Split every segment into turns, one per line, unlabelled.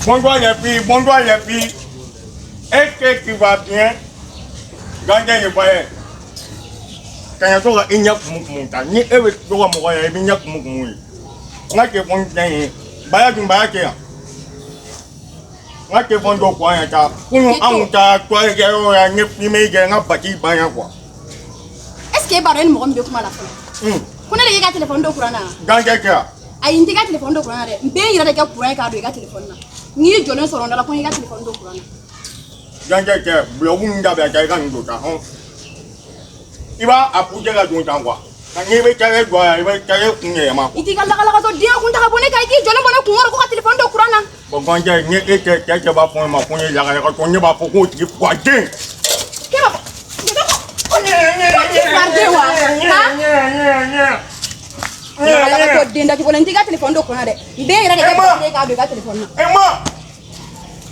Bonjour les filles, bonjour les filles. Est-ce que tu vas bien? Gardez le voyage. Quand il y a un yak mouta, ni eux doivent mourir, mais yak moumoui. On a que bon temps, bayag un bayag. On a que bon dos quoi, ça. Pour nous, on t'a toi, il y a un premier qui a bâti bayag quoi.
Est-ce que Baron m'a dit comment la fin? Qu'on a les gars téléphone de Kurana.
Gardez ça.
Aïe, il y a téléphone de Kurana. Bien, il y a des gars pour un cadre de téléphone. Ni Jonas sur la poignée de téléphone de Kurana.
Gardez ça, blowing d'abord, il y a un d'autre. Il va appuyer la jointe en bois. Il va carrer quoi, il va carrer une main.
Il dit que la dia on t'a abonné qu'à dire Jonas Bono pour un téléphone de Kurana.
Bon, quand il y a une équipe qui va pour ma poignée, il y a un qu'on va pour qu'on t'y pointe.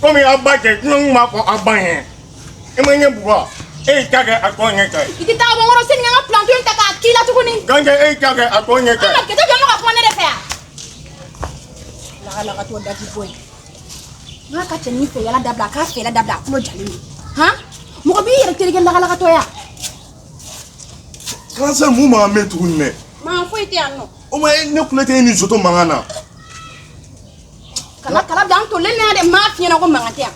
Comme il a battu, non, m'a pas abattu. Et moi, il y a bois. Et il y a un cognac.
Il dit à mon rosé, il y a un planté, il y a qui l'a tourné.
Quand il y a un cognac.
Que tu viens à point de faire. La toi d'être boy. Ma catching fait la dabla, casse la dabla, no jalini. Hein? Mon bi, il était la toya.
Quand ça m'a mis tourné.
Ma foi était un nom.
Au moins, il ne peut pas être une mangana.
Kala dans to lena de ma fi na ko mangatia.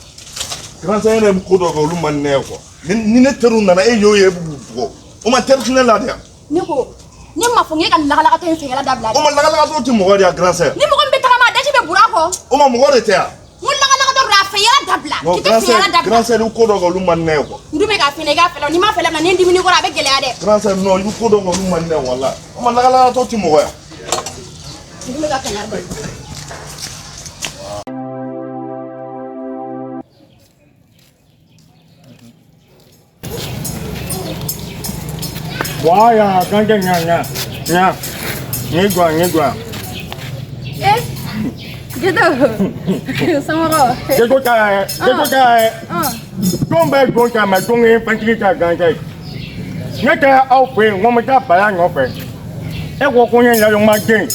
Quand ça est ko do ko lu man ne ko. Ni ne teru na e yo ye bu ko. O ma teru na la dia.
Ni ko ni ma fo nge kan la to fe la dabla.
O ma la to ti mo dia grand sœur.
Ni mo ko mbeta ma da ci be bura ko.
O ma mo de te a.
Mo la to ra fe la dabla. Ki te fe la dabla.
Grand sœur ko do ko lu man ne ko.
Ndume ka fi ne ga fe lo ni ma fe la na ni ndimi ni ko ra be gele ade.
Grand sœur no yu ko do ko lu man ne wala. O ma la to ti mo ya.
Ndume ka fe na be.
Voilà, quand il y a un négua.
Eh? Gitu. Samaro.
C'est quoi ça? Comme ben bon ça m'a donné petit ça gangé. N'était au fait, on me t'a pas en fait. Et quoi qu'on y a le matin.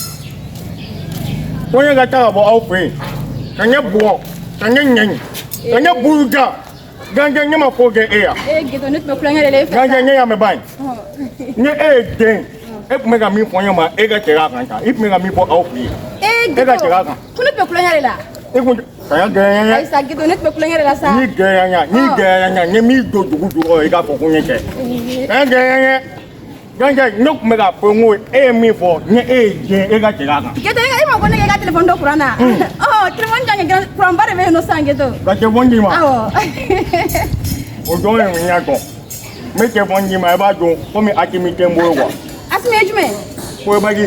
On y a ta au fait. Quand y a bois, quand y a rien. Quand y a bourga. Gangé n'y m'a pas de air.
Eh, gitu nit me planya le fe.
Gangé n'y a me bain. Ni est dingue. Et pour me gagner pour moi, et que tu as quand il me gagne pour au fait.
Eh, gitu.
Et que tu as quand.
Ku nit me planya la.
Écoute, ça gagne.
Ay sa gitu nit me planya la sa.
Ni gagne, ni mi do il a pour qu'on y ait. Gagne, nuk me ga pour moi, et mi pour, ni et que tu as quand.
Gitu nga ima ko ne ga telephone do Kurana. Oh, telephone jange from bare me no sange to.
Quand tu bon dis moi,
Awo.
au don y a quoi. Mais tu bon dis moi, va donc, comme activité moi quoi.
Asme jume.
Pour bagi.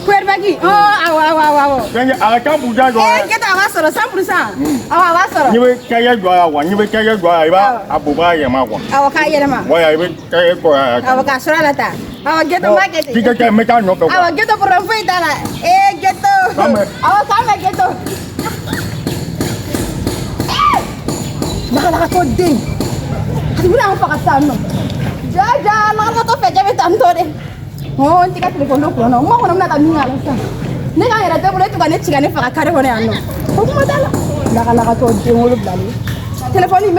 Kwer bagi. Oh, awo.
Gagne, arrête pour ça.
Eh, gitu awa soro 100%. Awa soro.
Ni veux kaya doa wa, ni veux kaya doa iba abuba ya ma kwa.
Awa ka yele ma.
Wa ya ibe kaya doa.
Awa ka sura la ta. Awa gitu market.
Kita kaya meka no kwa.
Awa gitu por rampo itala. Eh, gitu. Awa sama gitu. Laka to ding. Hadi wala ang pakasano. Jaja, laka to fe jabe tanto de. Oh, tika telepon do kuno. Mo ko na ta minga la sa. Ne ka era te bole to ka ne chika ne faka kare hone anno. Ko kuma dala. Laka to ding wulu blali. Telepon ni